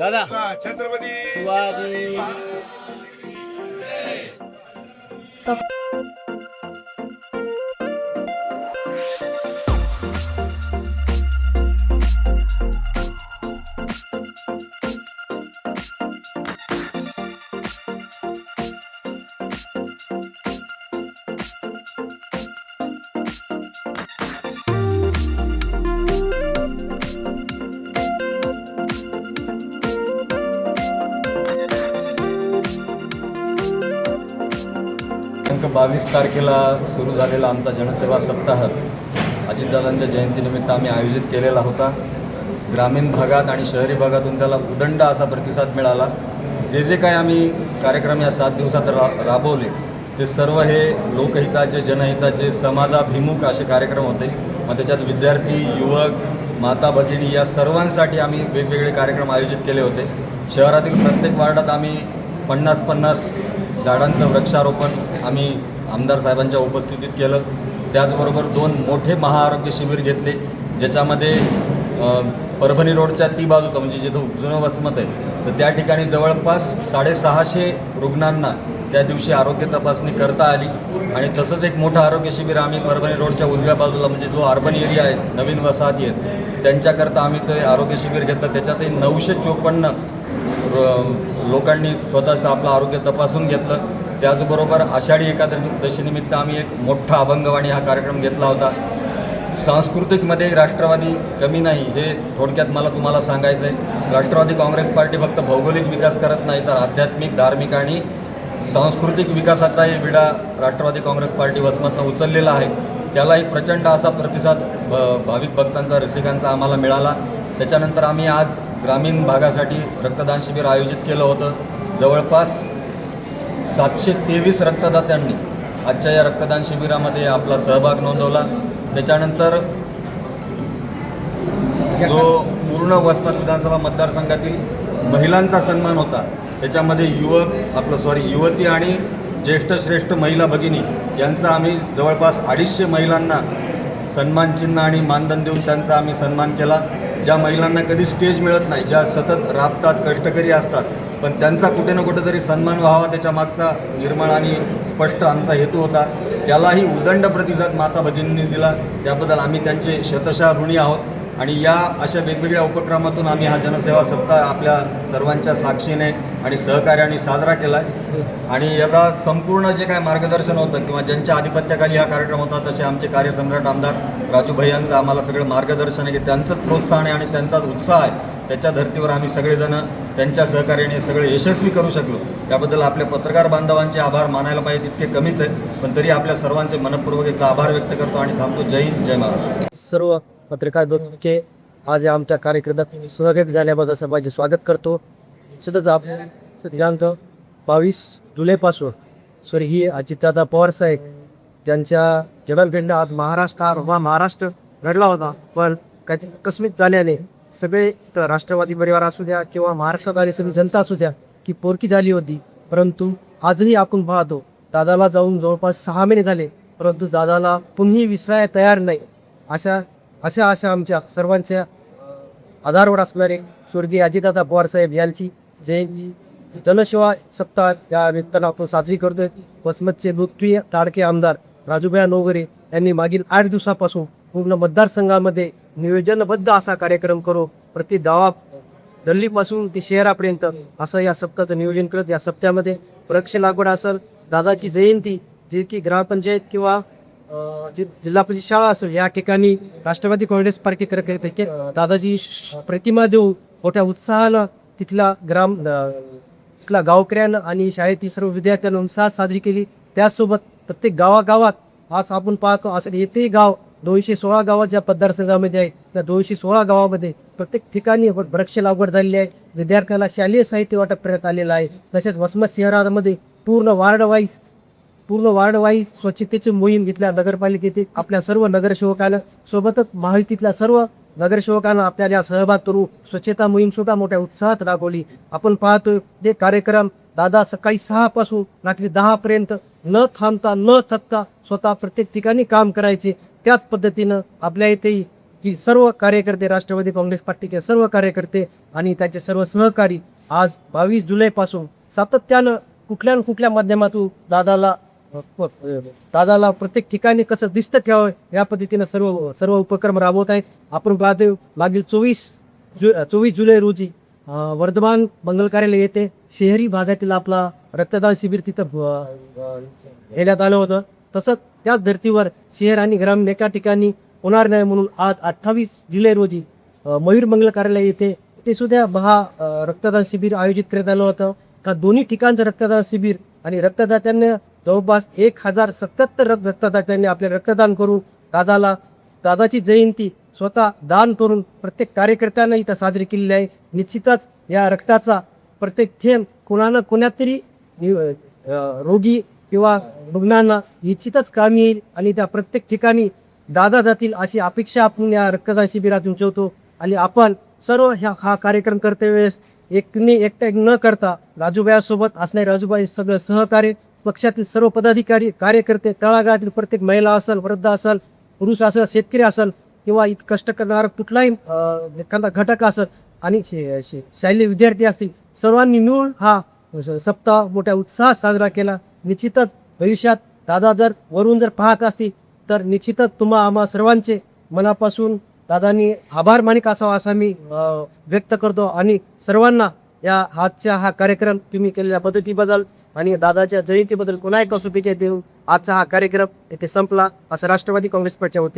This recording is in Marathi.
दादा छत्रपती शिवाजी दिनांक 22 तारखेला सुरू झालेला आमचा जनसेवा सप्ताह अजितदादांच्या जयंतीनिमित्त आम्ही आयोजित केलेला होता. ग्रामीण भागात आणि शहरी भागातून त्याला उदंड असा प्रतिसाद मिळाला. जे जे काय आम्ही कार्यक्रम या 7 दिवसात राबवले ते सर्व हे लोकहिताचे, जनहिताचे, समाजाभिमुख असे कार्यक्रम होते. मग त्याच्यात विद्यार्थी, युवक, माता भगिनी या सर्वांसाठी आम्ही वेगवेगळे कार्यक्रम आयोजित केले होते. शहरातील प्रत्येक वार्डात आम्ही 50-50 झाडांचं वृक्षारोपण आम्ही आमदार साहेबांच्या उपस्थितीत केलं. त्याचबरोबर 2 मोठे महाआरोग्य शिबिर घेतले, ज्याच्यामध्ये परभणी रोडच्या ती बाजूचं म्हणजे जिथं जुनं वसमत आहे तर त्या ठिकाणी जवळपास 650 रुग्णांना त्या दिवशी आरोग्य तपासणी करता आली. आणि तसंच एक मोठं आरोग्य शिबिर आम्ही परभणी रोडच्या उजव्या बाजूला म्हणजे जो अर्बन एरिया आहे, नवीन वसाहती आहेत, त्यांच्याकरता आम्ही ते आरोग्य शिबिर घेतलं. त्याच्यातही 954 लोकांनी स्वतःचं आपलं आरोग्य तपासून घेतलं. त्याचबरोबर आषाढी एकादशीनिमित्त आम्ही एक मोठा अभंगवाणी हा कार्यक्रम घेतला होता. सांस्कृतिकमध्ये राष्ट्रवादी कमी नाही हे थोडक्यात मला तुम्हाला सांगायचं आहे. राष्ट्रवादी काँग्रेस पार्टी फक्त भौगोलिक विकास करत नाही तर आध्यात्मिक, धार्मिक आणि सांस्कृतिक विकासाचाही विडा राष्ट्रवादी काँग्रेस पार्टी वसमतनं उचललेला आहे. त्यालाही प्रचंड असा प्रतिसाद भाविक भक्तांचा, रसिकांचा आम्हाला मिळाला. त्याच्यानंतर आम्ही आज ग्रामीण भागासाठी रक्तदान शिबिर आयोजित केलं होतं. जवळपास 723 रक्तदात्यांनी आजच्या या रक्तदान शिबिरामध्ये आपला सहभाग नोंदवला. त्याच्यानंतर जो पूर्ण वसमत विधानसभा मतदारसंघातील महिलांचा सन्मान होता त्याच्यामध्ये युवती आणि ज्येष्ठ श्रेष्ठ महिला भगिनी यांचा आम्ही जवळपास 250 महिलांना सन्मानचिन्ह आणि मानधन देऊन त्यांचा आम्ही सन्मान केला. ज्या महिलांना कधी स्टेज मिळत नाही, ज्या सतत राबतात, कष्टकरी असतात, पण त्यांचा कुठे ना कुठेतरी सन्मान व्हावा त्याच्या मागचा निर्मळ आणि स्पष्ट आमचा हेतू होता. त्यालाही उदंड प्रतिसाद माता भगिनींनी दिला. त्याबद्दल आम्ही त्यांचे शतशः ऋणी आहोत. आणि या अशा वेगवेगळ्या उपक्रमातून आम्ही हा जनसेवा सप्ताह आपल्या सर्वांच्या साक्षीने आणि सहकार्याने साजरा केला आहे. आणि याला संपूर्ण जे काय मार्गदर्शन होतं किंवा ज्यांच्या आधिपत्याखाली हा कार्यक्रम होता तसे आमचे कार्यसम्राट आमदार राजूभाई यांचं आम्हाला सगळं मार्गदर्शन आहे की त्यांचंच प्रोत्साहन आहे आणि त्यांचाच उत्साह आहे. त्याच्या धर्तीवर आम्ही सगळेजण त्यांच्या सहकार्याने सगळे यशस्वी करू शकलो. त्याबद्दल आपल्या पत्रकार बांधवांचे आभार मानायला पाहिजे तितके कमीच आहेत, पण तरी आपल्या सर्वांचे मनपूर्वक एकदा आभार व्यक्त करतो आणि थांबतो. जय हिंद, जय महाराष्ट्र. सर्व पत्रकार बंधूंचे आज आमच्या कार्यक्रमात सहभागी झाल्याबद्दल सर्वांचे स्वागत करतो. सतत आपण जानतो 22 जुलैपासून ही अजितदादा पवार साहेब त्यांच्या जन्मदिनी आज महाराष्ट्र घडला होता. पण काही आकस्मिक झाल्याने सगळे राष्ट्रवादी परिवार असू द्या किंवा महाराष्ट्रात आली सगळी जनता असू द्या की पोरकी झाली होती. परंतु आजही आपण पाहतो दादाला जाऊन जवळपास 6 महिने झाले, परंतु दादाला पुन्हा विसरायला तयार नाही. अशा आमच्या सर्वांच्या आधारवर असणारे स्वर्गीय अजितदादा पवार साहेब यांची जयंती जनसेवा सप्ताह या निमित्तानं आपण साजरी करतोय. वसमतचे लोकप्रिय तारके आमदार राजूभाई नवघरे यांनी मागील 8 दिवसापासून पूर्ण मतदारसंघामध्ये नियोजनबद्ध असा कार्यक्रम करू प्रति गावा दिल्लीपासून ते शहरापर्यंत असं या सप्ताहाचं नियोजन करत या सप्त्यामध्ये वृक्ष लागवड असेल, दादाची जयंती जे की ग्रामपंचायत किंवा जिल्हा परिषद शाळा असेल या ठिकाणी राष्ट्रवादी काँग्रेस पार्टी दादाची प्रतिमा देऊन मोठ्या उत्साहानं तिथल्या गावकऱ्यांना आणि शाळेतील सर्व विद्यार्थ्यांना उत्साहात साजरी केली. त्याचसोबत प्रत्येक गावागावात आज आपण पाहतो असं येथे गाव 216 गावात ज्या मतदारसंघामध्ये आहेत त्या 216 गावामध्ये प्रत्येक ठिकाणी वृक्ष लागवड झालेली आहे. विद्यार्थ्यांना शालेय साहित्य वाटप करण्यात आलेलं आहे. तसेच वसमत शहरामध्ये पूर्ण वार्ड वाईज स्वच्छतेची मोहीम घेतल्या नगरपालिकेतील आपल्या सर्व नगरसेवकांना सोबतच महायुतीतल्या सर्व नगरसेवकांना आपल्याला सहभाग करून स्वच्छता मोहीम सुद्धा मोठ्या उत्साहात राबवली. आपण पाहतोय ते कार्यक्रम दादा सकाळी 6 पासून रात्री 10 पर्यंत न थांबता न थकता स्वतः प्रत्येक ठिकाणी काम करायचे. त्याच पद्धतीनं आपल्या इथेही की सर्व कार्यकर्ते, राष्ट्रवादी काँग्रेस पार्टीचे सर्व कार्यकर्ते आणि त्याचे सर्व सहकारी आज 22 जुलैपासून सातत्यानं कुठल्या न कुठल्या माध्यमातून दादाला प्रत्येक ठिकाणी कसं दिसतं ठेवावं या पद्धतीनं सर्व उपक्रम राबवत आहेत. आपण पाहतो मागील 24 जुलै रोजी वर्धमान मंगल कार्यालय येथे शहरी भागातील आपला रक्तदान शिबिर तिथं घेण्यात आलं होतं. तसंच त्याच धर्तीवर शहर आणि ग्रामीण एका ठिकाणी होणार नाही म्हणून आज 28 जुलै रोजी मयूर मंगल कार्यालय येथे ते सुद्धा रक्तदान शिबिर आयोजित करण्यात आलं होतं. का दोन्ही ठिकाणचं रक्तदान शिबिर आणि रक्तदात्यांना जवळपास 1077 रक्तदात्यांनी आपले रक्तदान करून दादाची जयंती स्वतः दान करून प्रत्येक कार्यकर्त्यांना इथं साजरी केलेली आहे. निश्चितच या रक्ताचा प्रत्येक थेंब कोणातरी रोगी किंवा रुग्णांना निश्चितच कामी येईल आणि त्या प्रत्येक ठिकाणी दादा जातील अशी अपेक्षा आपण या रक्तदान शिबिरातून ठेवतो. आणि आपण सर्व हा कार्यक्रम करते वेळेस एकटे न करता राजूबाईसोबत असणारे राजूबाई सगळं सहकार्य, पक्षातील सर्व पदाधिकारी, कार्यकर्ते, तळागाळातील प्रत्येक महिला असेल, वृद्ध असेल, पुरुष असेल, शेतकरी असेल किंवा इथं कष्ट करणारा कुठलाही एखादा घटक असेल आणि शालेय विद्यार्थी असतील, सर्वांनी मिळून हा सप्ताह मोठ्या उत्साहात साजरा केला. निश्चितच भविष्यात दादा जर पाहत असतील तर निश्चितच आम्हा सर्वांचे मनापासून दादांनी आभार मानिक असावा असा मी व्यक्त करतो. आणि सर्वांना आजच्या हा कार्यक्रम तुम्ही केलेल्या पद्धतीबद्दल आणि दादाच्या जयंतीबद्दल पुन्हा एकदा शुभेच्छा देऊ. आजचा हा कार्यक्रम येथे संपला असं राष्ट्रवादी काँग्रेस पक्षाच्या वतीने